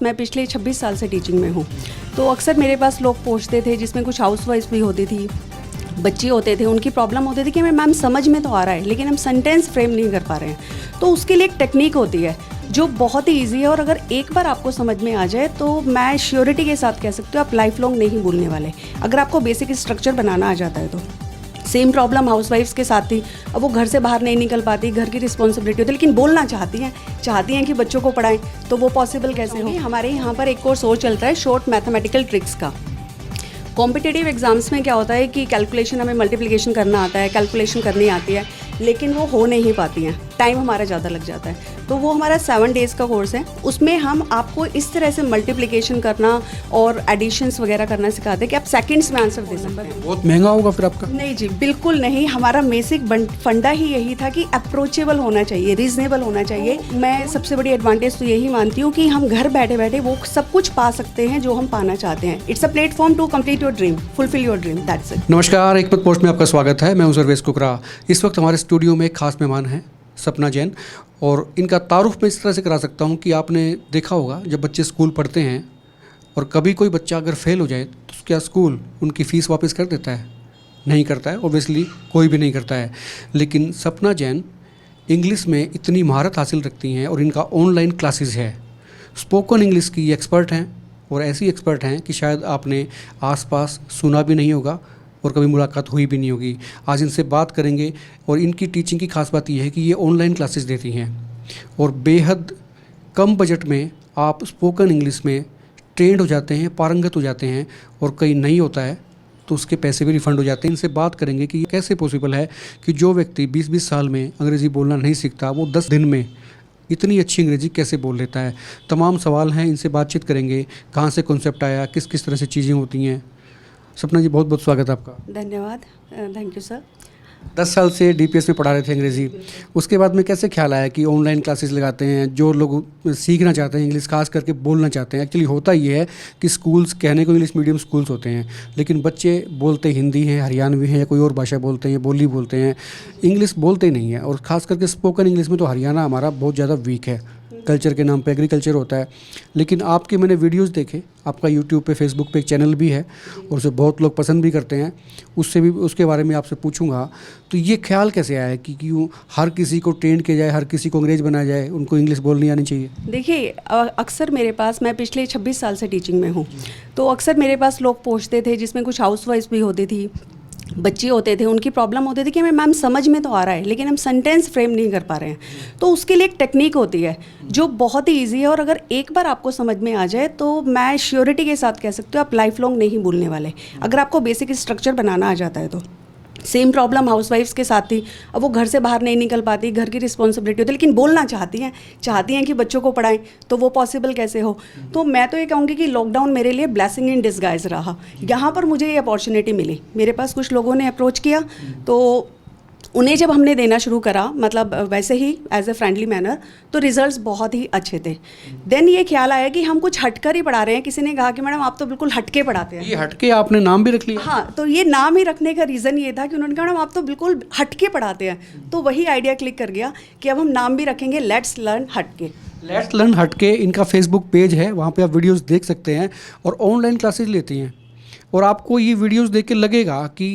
मैं पिछले 26 साल से टीचिंग में हूँ, तो अक्सर मेरे पास लोग पूछते थे, जिसमें कुछ हाउसवाइफ भी होती थी, बच्चे होते थे, उनकी प्रॉब्लम होती थी कि मैम समझ में तो आ रहा है लेकिन हम सेंटेंस फ्रेम नहीं कर पा रहे हैं। तो उसके लिए एक टेक्निक होती है जो बहुत ही ईजी है, और अगर एक बार आपको समझ में आ जाए तो मैं श्योरिटी के साथ कह सकती हूँ आप लाइफ लॉन्ग नहीं भूलने वाले, अगर आपको बेसिक स्ट्रक्चर बनाना आ जाता है तो। सेम प्रॉब्लम हाउसवाइफ्स के साथ थी। अब वो घर से बाहर नहीं निकल पाती, घर की रिस्पॉन्सिबिलिटी होती है, लेकिन बोलना चाहती हैं कि बच्चों को पढ़ाएं, तो वो पॉसिबल कैसे हो। हमारे यहाँ पर एक कोर्स और चलता है शॉर्ट मैथमेटिकल ट्रिक्स का। कॉम्पिटिटिव एग्जाम्स में क्या होता है कि कैलकुलेशन, हमें मल्टीप्लिकेशन करना आता है, कैलकुलेशन करनी आती है, लेकिन वो हो नहीं पाती हैं, टाइम हमारा ज़्यादा लग जाता है। तो वो हमारा 7 डेज़ का कोर्स है, उसमें हम आपको इस तरह से मल्टीप्लिकेशन करना और एडिशंस वगैरह करना सिखाते हैं कि आप सेकंड्स में आंसर दे सकते हैं। बहुत महंगा होगा फिर आपका? नहीं जी, बिल्कुल नहीं। हमारा बेसिक फंडा ही यही था कि अप्रोचेबल होना चाहिए, रीजनेबल होना चाहिए। मैं सबसे बड़ी एडवांटेज तो यही मानती हूँ कि हम घर बैठे बैठे वो सब कुछ पा सकते हैं जो हम पाना चाहते हैं। It's a platform to complete your dream, fulfil your dream, that's it. नमस्कार, एकमत पोस्ट में आपका स्वागत है। मैं हूं सर्वेश कुकरा। इस वक्त हमारे स्टूडियो में एक खास मेहमान हैं, सपना जैन, और इनका तारुफ मैं इस तरह से करा सकता हूं कि आपने देखा होगा जब बच्चे स्कूल पढ़ते हैं और कभी कोई बच्चा अगर फेल हो जाए तो क्या स्कूल उनकी फ़ीस वापस कर देता है? नहीं करता है, ऑब्वियसली कोई भी नहीं करता है। लेकिन सपना जैन इंग्लिश में इतनी महारत हासिल रखती हैं और इनका ऑनलाइन क्लासेस है। स्पोकन इंग्लिश की एक्सपर्ट हैं और ऐसी एक्सपर्ट हैं कि शायद आपने आसपास सुना भी नहीं होगा और कभी मुलाकात हुई भी नहीं होगी। आज इनसे बात करेंगे और इनकी टीचिंग की खास बात यह है कि ये ऑनलाइन क्लासेस देती हैं और बेहद कम बजट में आप स्पोकन इंग्लिश में ट्रेंड हो जाते हैं, पारंगत हो जाते हैं, और कहीं नहीं होता है तो उसके पैसे भी रिफ़ंड हो जाते हैं। इनसे बात करेंगे कि ये कैसे पॉसिबल है कि जो व्यक्ति 20-20 साल में अंग्रेज़ी बोलना नहीं सीखता, वो 10 दिन में इतनी अच्छी अंग्रेज़ी कैसे बोल लेता है। तमाम सवाल हैं, इनसे बातचीत करेंगे। कहाँ से कॉन्सेप्ट आया, किस किस तरह से चीज़ें होती हैं। सपना जी, बहुत बहुत स्वागत है आपका। धन्यवाद, थैंक यू सर। 10 साल से डीपीएस में पढ़ा रहे थे अंग्रेज़ी, उसके बाद में कैसे ख्याल आया कि ऑनलाइन क्लासेस लगाते हैं? जो लोग सीखना चाहते हैं इंग्लिश, खास करके बोलना चाहते हैं। एक्चुअली होता ये है कि स्कूल्स कहने को इंग्लिश मीडियम स्कूल्स होते हैं, लेकिन बच्चे बोलते हिंदी हैं, हरियाणवी हैं, या कोई और भाषा बोलते हैं, बोली बोलते हैं, इंग्लिश बोलते ही नहीं है। और ख़ास करके स्पोकन इंग्लिश में तो हरियाणा हमारा बहुत ज़्यादा वीक है। कल्चर के नाम पे एग्रीकल्चर होता है। लेकिन आपके मैंने वीडियोस देखे, आपका यूट्यूब पे, फेसबुक पे एक चैनल भी है और उसे बहुत लोग पसंद भी करते हैं। उससे भी, उसके बारे में आपसे पूछूंगा। तो ये ख्याल कैसे आया कि क्यों हर किसी को ट्रेंड किया जाए, हर किसी को अंग्रेज बनाया जाए, उनको इंग्लिश बोलनी आनी चाहिए? देखिए, अक्सर मेरे पास, मैं पिछले 26 साल से टीचिंग में हूँ, तो अक्सर मेरे पास लोग पूछते थे, जिसमें कुछ हाउसवाइफ भी होती थी, बच्चे होते थे, उनकी प्रॉब्लम होती थी कि मैम समझ में तो आ रहा है लेकिन हम सेंटेंस फ्रेम नहीं कर पा रहे हैं। तो उसके लिए एक टेक्निक होती है जो बहुत ही ईजी है, और अगर एक बार आपको समझ में आ जाए तो मैं श्योरिटी के साथ कह सकती हूँ आप लाइफ लॉन्ग नहीं भूलने वाले, अगर आपको बेसिक स्ट्रक्चर बनाना आ जाता है तो। सेम प्रॉब्लम हाउसवाइफ्स के साथ थी। अब वो घर से बाहर नहीं निकल पाती, घर की रिस्पॉन्सिबिलिटी होती है, लेकिन बोलना चाहती हैं कि बच्चों को पढ़ाएं, तो वो पॉसिबल कैसे हो। तो मैं तो ये कहूँगी कि लॉकडाउन मेरे लिए ब्लेसिंग इन डिस्गाइज रहा। यहाँ पर मुझे ये अपॉर्चुनिटी मिली, मेरे पास कुछ लोगों ने अप्रोच किया, तो उन्हें जब हमने देना शुरू करा, मतलब वैसे ही एज ए फ्रेंडली मैनर, तो रिजल्ट्स बहुत ही अच्छे थे। देन ये ख्याल आया कि हम कुछ हटकर ही पढ़ा रहे हैं। किसी ने कहा कि मैडम आप तो बिल्कुल हटके पढ़ाते हैं। ये हटके आपने नाम भी रख लिया? हाँ, तो ये नाम ही रखने का रीज़न ये था कि उन्होंने कहा मैडम आप तो बिल्कुल हटके पढ़ाते हैं। तो वही आइडिया क्लिक कर गया कि अब हम नाम भी रखेंगे लेट्स लर्न हटके। लेट्स लर्न हटके इनका फेसबुक पेज है, वहाँ पे आप वीडियोस देख सकते हैं और ऑनलाइन क्लासेस लेती हैं। और आपको ये वीडियोस देख के लगेगा कि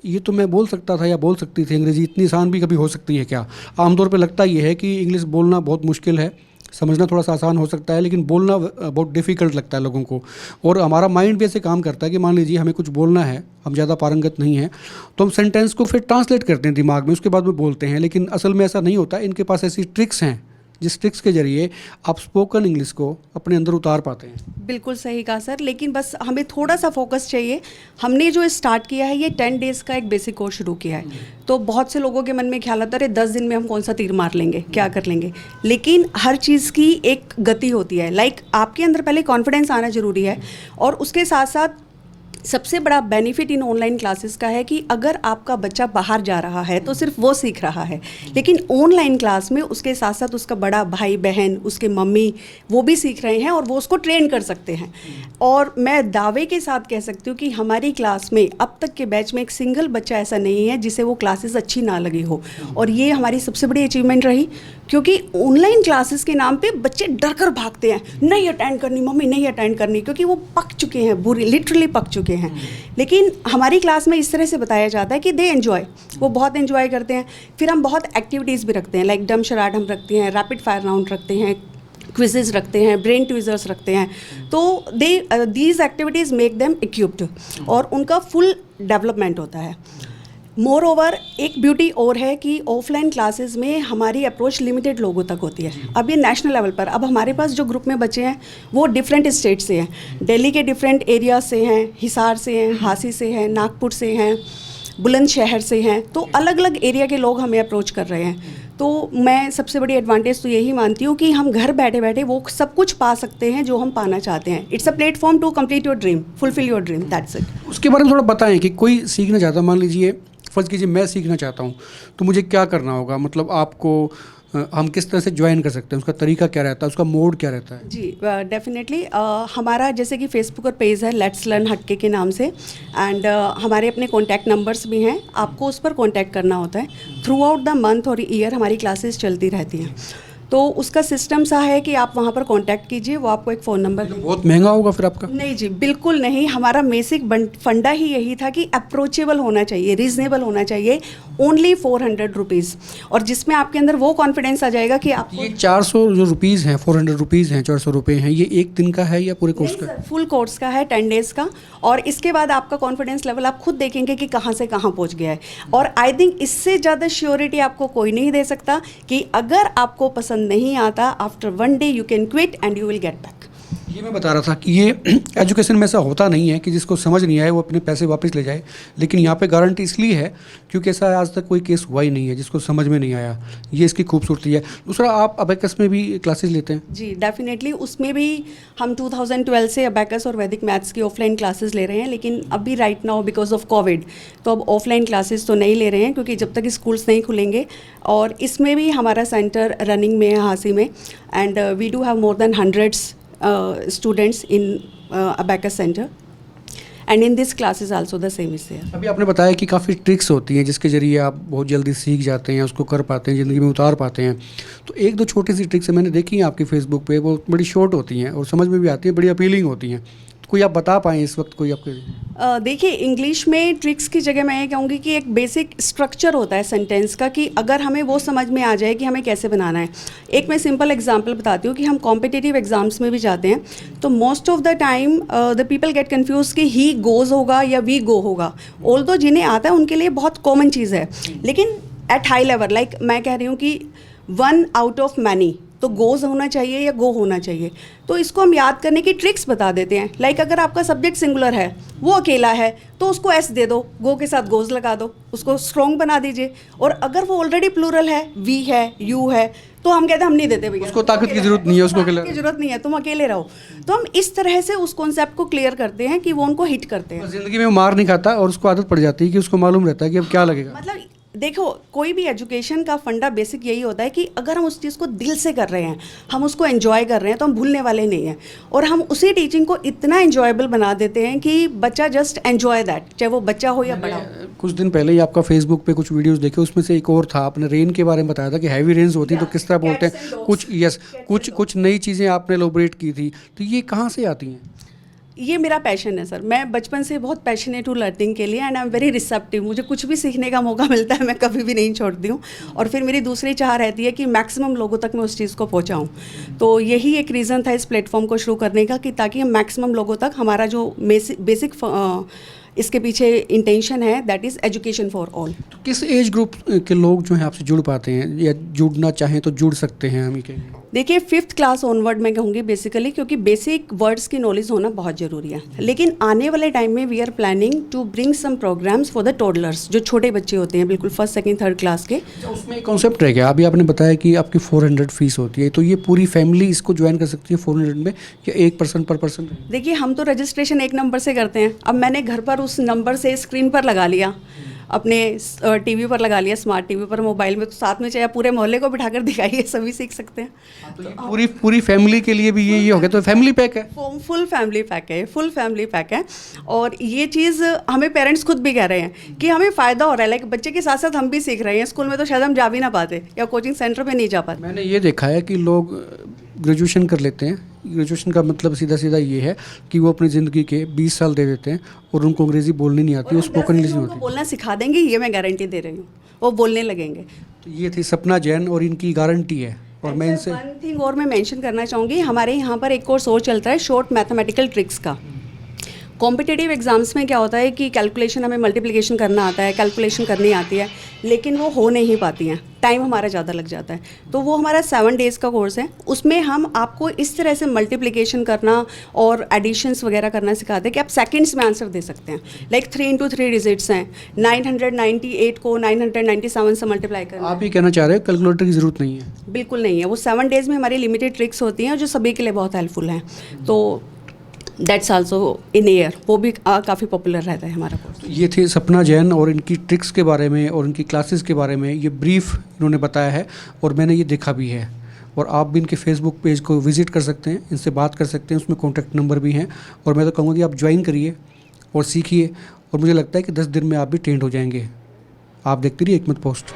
ये तो मैं बोल सकता था या बोल सकती थी, अंग्रेज़ी इतनी आसान भी कभी हो सकती है क्या? आमतौर पे लगता ये है कि इंग्लिश बोलना बहुत मुश्किल है, समझना थोड़ा सा आसान हो सकता है, लेकिन बोलना बहुत डिफ़िकल्ट लगता है लोगों को। और हमारा माइंड भी ऐसे काम करता है कि मान लीजिए हमें कुछ बोलना है, हम ज़्यादा पारंगत नहीं हैं, तो हम सेंटेंस को फिर ट्रांसलेट करते हैं दिमाग में, उसके बाद में बोलते हैं। लेकिन असल में ऐसा नहीं होता। इनके पास ऐसी ट्रिक्स हैं जिस ट्रिक्स के जरिए आप स्पोकन इंग्लिश को अपने अंदर उतार पाते हैं। बिल्कुल सही कहा सर, लेकिन बस हमें थोड़ा सा फोकस चाहिए। हमने जो स्टार्ट किया है, ये 10 डेज़ का एक बेसिक कोर्स शुरू किया है। तो बहुत से लोगों के मन में ख्याल आता है 10 दिन में हम कौन सा तीर मार लेंगे, क्या कर लेंगे। लेकिन हर चीज़ की एक गति होती है। लाइक आपके अंदर पहले कॉन्फिडेंस आना ज़रूरी है, और उसके साथ साथ सबसे बड़ा बेनिफिट इन ऑनलाइन क्लासेस का है कि अगर आपका बच्चा बाहर जा रहा है तो सिर्फ वो सीख रहा है, लेकिन ऑनलाइन क्लास में उसके साथ साथ उसका बड़ा भाई बहन, उसके मम्मी, वो भी सीख रहे हैं और वो उसको ट्रेन कर सकते हैं। और मैं दावे के साथ कह सकती हूँ कि हमारी क्लास में अब तक के बैच में एक सिंगल बच्चा ऐसा नहीं है जिसे वो क्लासेस अच्छी ना लगी हो, और ये हमारी सबसे बड़ी अचीवमेंट रही। क्योंकि ऑनलाइन क्लासेस के नाम पे बच्चे डर कर भागते हैं, नहीं अटेंड करनी मम्मी, नहीं अटेंड करनी, क्योंकि वो पक चुके हैं, बुरी लिटरली पक चुके हैं। लेकिन हमारी क्लास में इस तरह से बताया जाता है कि दे एन्जॉय, वो बहुत एन्जॉय करते हैं। फिर हम बहुत एक्टिविटीज़ भी रखते हैं, लाइक डम शराड हम रखते हैं, रैपिड फायर राउंड रखते हैं, क्विजेज रखते हैं, ब्रेन ट्विजर्स रखते हैं। तो these activities make them equipped और उनका फुल डेवलपमेंट होता है। मोर ओवर एक ब्यूटी और है कि ऑफलाइन क्लासेस में हमारी अप्रोच लिमिटेड लोगों तक होती है। अब ये नेशनल लेवल पर, अब हमारे पास जो ग्रुप में बच्चे हैं वो डिफरेंट स्टेट से हैं, दिल्ली के डिफरेंट एरिया से हैं, हिसार से हैं, हांसी से हैं, नागपुर से हैं, बुलंदशहर से हैं। तो अलग अलग एरिया के लोग हमें अप्रोच कर रहे हैं। तो मैं सबसे बड़ी एडवांटेज तो यही मानती हूँ कि हम घर बैठे बैठे वो सब कुछ पा सकते हैं जो हम पाना चाहते हैं। It's a platform to complete your dream, fulfil your dream, that's it. उसके बारे में थोड़ा बताएं कि कोई सीखना चाहता है, मान लीजिए फ़र्ज़ कीजिए मैं सीखना चाहता हूँ, तो मुझे क्या करना होगा? मतलब आपको हम किस तरह से ज्वाइन कर सकते हैं, उसका तरीका क्या रहता है, उसका मोड क्या रहता है? जी डेफिनेटली हमारा जैसे कि फेसबुक पर पेज है लेट्स लर्न हटके के नाम से, एंड हमारे अपने कॉन्टैक्ट नंबर्स भी हैं, आपको उस पर कॉन्टैक्ट करना होता है। थ्रू आउट द मंथ और ईयर हमारी क्लासेस चलती रहती हैं। तो उसका सिस्टम सा है कि आप वहाँ पर कांटेक्ट कीजिए, वो आपको एक फ़ोन नंबर देंगे। बहुत महंगा होगा फिर आपका? नहीं जी, बिल्कुल नहीं। हमारा बेसिक फंडा ही यही था कि अप्रोचेबल होना चाहिए, रीजनेबल होना चाहिए, ओनली 400 रुपीज़, और जिसमें आपके अंदर वो कॉन्फिडेंस आ जाएगा कि आपको ये 400 जो रुपीज़ हैं, 400 रुपीज़ हैं, 400 रुपये हैं, ये एक दिन का है या पूरे कोर्स का? फुल कोर्स का है, 10 डेज़ का। और इसके बाद आपका कॉन्फिडेंस लेवल आप खुद देखेंगे कि कहाँ से कहाँ पहुँच गया है। और आई थिंक इससे ज़्यादा श्योरिटी आपको कोई नहीं दे सकता कि अगर आपको पसंद नहीं आता, after 1 day you can quit and you will get back. ये मैं बता रहा था कि ये एजुकेशन में ऐसा होता नहीं है कि जिसको समझ नहीं आए वो अपने पैसे वापस ले जाए, लेकिन यहाँ पे गारंटी इसलिए है क्योंकि ऐसा आज तक कोई केस हुआ ही नहीं है जिसको समझ में नहीं आया। ये इसकी खूबसूरती है। दूसरा, आप अबैकस में भी क्लासेस लेते हैं? जी डेफिनेटली, उसमें भी हम 2012 से अबैकस और वैदिक मैथ्स की ऑफलाइन क्लासेस ले रहे हैं, लेकिन अभी right now because of Covid तो अब ऑफलाइन क्लासेस तो नहीं ले रहे हैं, क्योंकि जब तक स्कूल्स नहीं खुलेंगे। और इसमें भी हमारा सेंटर रनिंग में है हांसी में, and we do have more than hundreds students in abacus center, and in this classes also the same is there. अभी आपने बताया कि काफ़ी ट्रिक्स होती हैं जिसके ज़रिए आप बहुत जल्दी सीख जाते हैं, उसको कर पाते हैं, ज़िंदगी में उतार पाते हैं। तो एक दो छोटी सी ट्रिक्स मैंने देखी हैं आपकी फेसबुक पे, वो बड़ी शॉर्ट होती हैं और समझ में भी आती हैं, बड़ी अपीलिंग होती हैं। तो कोई आप बता पाएँ इस वक्त कोई आपके? देखिए, इंग्लिश में ट्रिक्स की जगह मैं ये कहूँगी कि एक बेसिक स्ट्रक्चर होता है सेंटेंस का, कि अगर हमें वो समझ में आ जाए कि हमें कैसे बनाना है। एक मैं सिंपल एग्जांपल बताती हूँ कि हम कॉम्पिटिटिव एग्जाम्स में भी जाते हैं तो most of the time the people get confuse कि ही गोज़ होगा या वी गो होगा। ऑल्दो जिन्हें आता है उनके लिए बहुत कॉमन चीज़ है, लेकिन एट हाई लेवल, लाइक मैं कह रही हूँ कि 1 out of many, तो गोज़ होना चाहिए या गो होना चाहिए। तो इसको हम याद करने की ट्रिक्स बता देते हैं। लाइक अगर आपका सब्जेक्ट सिंगुलर है, वो अकेला है, तो उसको एस दे दो, गो के साथ गोज़ लगा दो, उसको स्ट्रॉन्ग बना दीजिए। और अगर वो ऑलरेडी प्लूरल है, वी है, यू है, तो हम कहते हैं हम नहीं देते भैया, उसको ताकत की जरूरत नहीं है, उसको ताकत की जरूरत नहीं है, तुम अकेले रहो। तो हम इस तरह से उस कॉन्सेप्ट को क्लियर करते हैं कि वो उनको हिट करते हैं। ज़िंदगी में वो मार नहीं खाता और उसको आदत पड़ जाती है कि उसको मालूम रहता है कि अब क्या लगेगा। मतलब देखो, कोई भी एजुकेशन का फंडा बेसिक यही होता है कि अगर हम उस चीज़ को दिल से कर रहे हैं, हम उसको एंजॉय कर रहे हैं, तो हम भूलने वाले नहीं हैं। और हम उसी टीचिंग को इतना एंजॉयबल बना देते हैं कि बच्चा जस्ट एंजॉय दैट, चाहे वो बच्चा हो या बड़ा हो। कुछ दिन पहले ही आपका फेसबुक पे कुछ वीडियोस देखे, उसमें से एक और था, आपने रेन के बारे में बताया था कि हैवी रेन्स होती है तो किस तरह बोलते हैं, कुछ नई चीज़ें आपने एलोबरेट की थी। तो ये कहाँ से आती हैं? ये मेरा पैशन है सर। मैं बचपन से बहुत पैशनेट हूँ लर्निंग के लिए, and I am very receptive. मुझे कुछ भी सीखने का मौका मिलता है, मैं कभी भी नहीं छोड़ती हूँ। और फिर मेरी दूसरी चाह रहती है कि मैक्सिमम लोगों तक मैं उस चीज़ को पहुँचाऊँ। तो यही एक रीज़न था इस प्लेटफॉर्म को शुरू करने का, कि ताकि हम मैक्सिमम लोगों तक, हमारा जो बेसिक इसके पीछे इंटेंशन है, that is education for all. तो किस एज ग्रुप के लोग जो हैं आपसे जुड़ पाते हैं या जुड़ना चाहें तो जुड़ सकते हैं? हम ही कहेंगे, देखिए 5th क्लास ऑनवर्ड मैं कहूँगी बेसिकली, क्योंकि बेसिक वर्ड्स की नॉलेज होना बहुत ज़रूरी है। लेकिन आने वाले टाइम में we are planning to bring some programmes for the toddlers, जो छोटे बच्चे होते हैं, बिल्कुल 1st, 2nd, 3rd क्लास के। तो उसमें कॉन्सेप्ट रह गया। अभी आपने बताया कि आपकी 400 फीस होती है, तो ये पूरी फैमिली इसको ज्वाइन कर सकती है 400 में, या एक पर्सन पर पर्सन? देखिए, हम तो रजिस्ट्रेशन एक नंबर से करते हैं। अब मैंने घर पर उस नंबर से स्क्रीन पर लगा लिया, अपने टीवी पर लगा लिया, स्मार्ट टीवी पर, मोबाइल में, तो साथ में चाहे पूरे मोहल्ले को बिठाकर दिखाइए, सभी सीख सकते हैं। तो पूरी पूरी फैमिली के लिए भी ये हो गया, तो फैमिली पैक है। फुल फैमिली पैक है, फुल फैमिली पैक है। और ये चीज़ हमें पेरेंट्स खुद भी कह रहे हैं कि हमें फ़ायदा हो रहा है, लाइक बच्चे के साथ साथ हम भी सीख रहे हैं। स्कूल में तो शायद हम जा भी ना पाते या कोचिंग सेंटर में नहीं जा पाते। मैंने ये देखा है कि लोग ग्रेजुएशन कर लेते हैं। ग्रेजुएशन का मतलब सीधा सीधा ये है कि वो अपनी ज़िंदगी के 20 साल दे देते हैं और उनको अंग्रेज़ी बोलनी नहीं आती, वो स्पोकन इंग्लिश नहीं होती। बोलना सिखा देंगे, ये मैं गारंटी दे रही हूँ, वो बोलने लगेंगे। तो ये थी सपना जैन और इनकी गारंटी है। और मैं इनसे वन थिंग और मैं मेंशन करना चाहूँगी, हमारे यहाँ पर एक कोर्स और चलता है शॉर्ट मैथमेटिकल ट्रिक्स का। कॉम्पिटिटिव एग्जाम्स में क्या होता है कि कैलकुलेशन, हमें मल्टीप्लिकेशन करना आता है, कैलकुलेशन करनी आती है, लेकिन वो हो नहीं पाती हैं, टाइम हमारा ज़्यादा लग जाता है। तो वो हमारा 7 डेज़ का कोर्स है, उसमें हम आपको इस तरह से मल्टीप्लिकेशन करना और एडिशंस वगैरह करना सिखाते हैं कि आप सेकंड्स में आंसर दे सकते हैं। लाइक 3 into 3 डिजिट्स हैं, 998 को 997 से मल्टीप्लाई करना। आप ये कहना चाह रहे हो कैलकुलेटर की ज़रूरत नहीं है? बिल्कुल नहीं है, वो 7 डेज़ में हमारी लिमिटेड ट्रिक्स होती हैं जो सभी के लिए बहुत हेल्पफुल हैं। तो दैट्स आल्सो इन ईयर, वो भी काफ़ी पॉपुलर रहता है हमारा कोर्स। ये थे सपना जैन और इनकी ट्रिक्स के बारे में और इनकी क्लासेस के बारे में ये ब्रीफ इन्होंने बताया है और मैंने ये देखा भी है। और आप भी इनके फेसबुक पेज को विज़िट कर सकते हैं, इनसे बात कर सकते हैं, उसमें कॉन्टैक्ट नंबर भी हैं। और मैं तो कहूँगा कि आप ज्वाइन करिए और सीखिए, और मुझे लगता है कि 10 दिन में आप भी ट्रेंड हो जाएंगे। आप देखते रहिए एकमत पोस्ट।